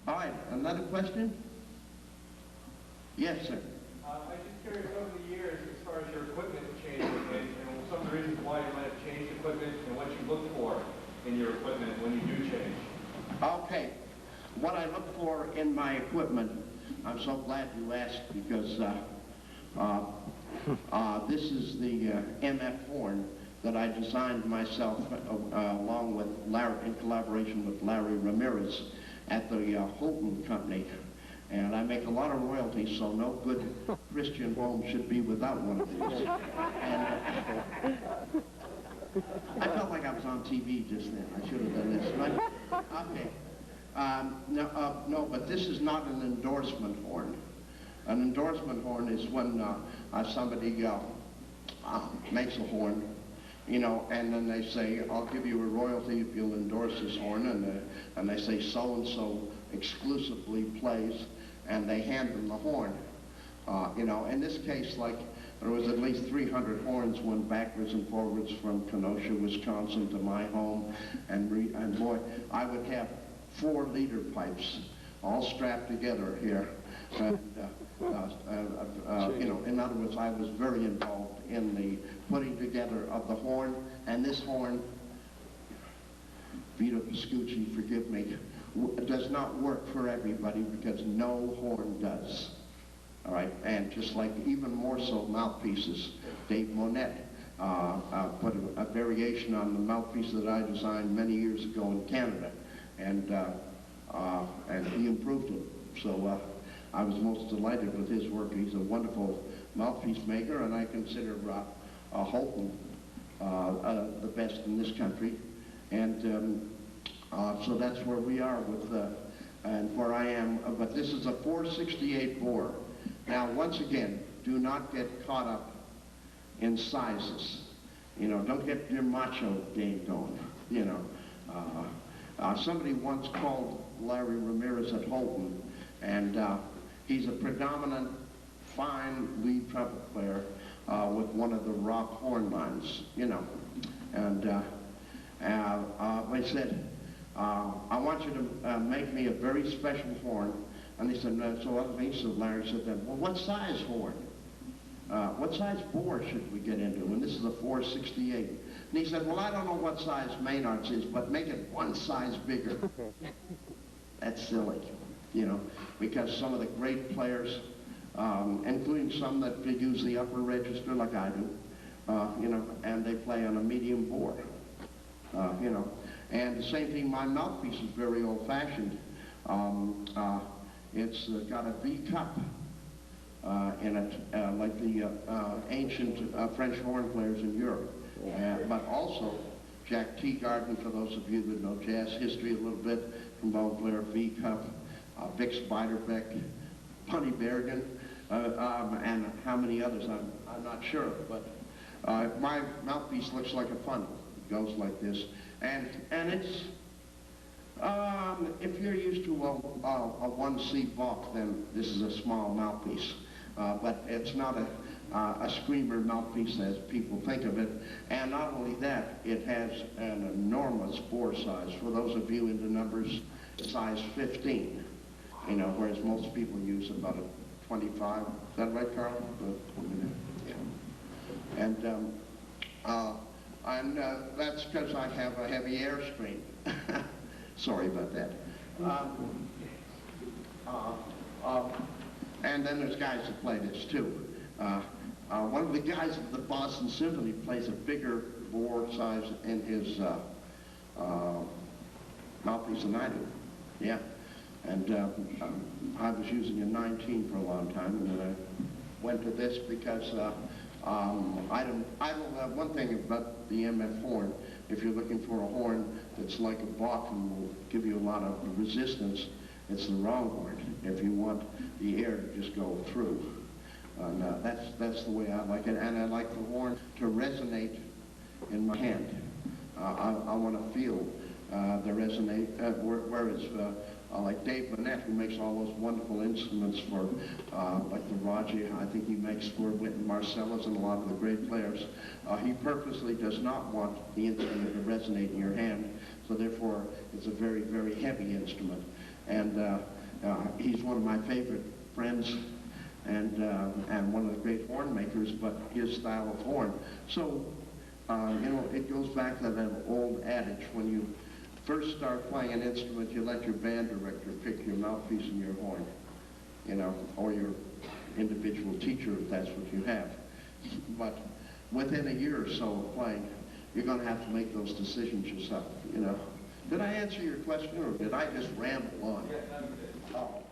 All right, another question? Yes, sir. I'm just curious, over the years, as far as your equipment changing, and some of the reasons why you might have changed equipment and what you look for in your equipment when you do change. Okay. What I look for in my equipment, I'm so glad you asked, because this is the MF horn that I designed myself along with in collaboration with Larry Ramirez at the Houghton Company. And I make a lot of royalties, so no good Christian home should be without one of these. And I felt like I was on TV just then. I should have done this, right? Okay. No, but this is not an endorsement horn. An endorsement horn is when somebody makes a horn, you know, and then they say, I'll give you a royalty if you'll endorse this horn, and they say so-and-so exclusively plays, and they hand them the horn. You know, in this case, like, there was at least 300 horns went backwards and forwards from Kenosha, Wisconsin to my home, and boy, I would have 4 liter pipes all strapped together here. And, you know, in other words, I was very involved in the putting together of the horn, and this horn, Vito Pascucci, forgive me, does not work for everybody, because no horn does. All right, and just like even more so mouthpieces, Dave Monette put a variation on the mouthpiece that I designed many years ago in Canada, and he improved it. So I was most delighted with his work. He's a wonderful mouthpiece maker, and I consider Houghton the best in this country. And so that's where we are with, and where I am. But this is a 468 bore. Now, once again, do not get caught up in sizes. You know, don't get your macho game going, you know. Somebody once called Larry Ramirez at Houghton, and he's a predominant fine lead trumpet player with one of the rock horn lines, you know. And they said, I want you to make me a very special horn. And he said, no, so other things. So Larry said, well, what size horn? What size bore should we get into? And this is a 468. And he said, well, I don't know what size Maynard's is, but make it one size bigger. That's silly, you know, because some of the great players, including some that use the upper register like I do, you know, and they play on a medium bore, you know. And the same thing, my mouthpiece is very old-fashioned. It's got a V cup in it, like the ancient French horn players in Europe. But also, Jack Teagarden, for those of you that know jazz history a little bit, trombone player, V cup, Vic Spiderbeck, Punny Bergen, and how many others, I'm not sure. But my mouthpiece looks like a funnel. It goes like this. And it's, if you're used to a 1C Bach, then this is a small mouthpiece. But it's not a screamer mouthpiece as people think of it. And not only that, it has an enormous bore size. For those of you into numbers, size 15. You know, whereas most people use about a 25. Is that right, Carl? Yeah. And that's because I have a heavy airstream. Sorry about that. And then there's guys that play this too. One of the guys of the Boston Symphony plays a bigger bore size in his mouthpiece than I do. Yeah. And I was using a 19 for a long time, and then I went to this because one thing about the MF horn, if you're looking for a horn that's like a Bach and will give you a lot of resistance, it's the wrong horn. If you want the air to just go through. And that's the way I like it. And I like the horn to resonate in my hand. I want to feel the resonate, whereas like Dave Monette, who makes all those wonderful instruments for, like the Raji, I think he makes for Wynton Marsalis and a lot of the great players. He purposely does not want the instrument to resonate in your hand, so therefore it's a very, very heavy instrument. And He's one of my favorite friends and one of the great horn makers, but his style of horn. So, you know, it goes back to that old adage, when you first start playing an instrument, you let your band director pick your mouthpiece and your horn, you know, or your individual teacher if that's what you have. But within a year or so of playing, you're going to have to make those decisions yourself, you know. Did I answer your question, or did I just ramble on? Yeah, no, you did. Oh.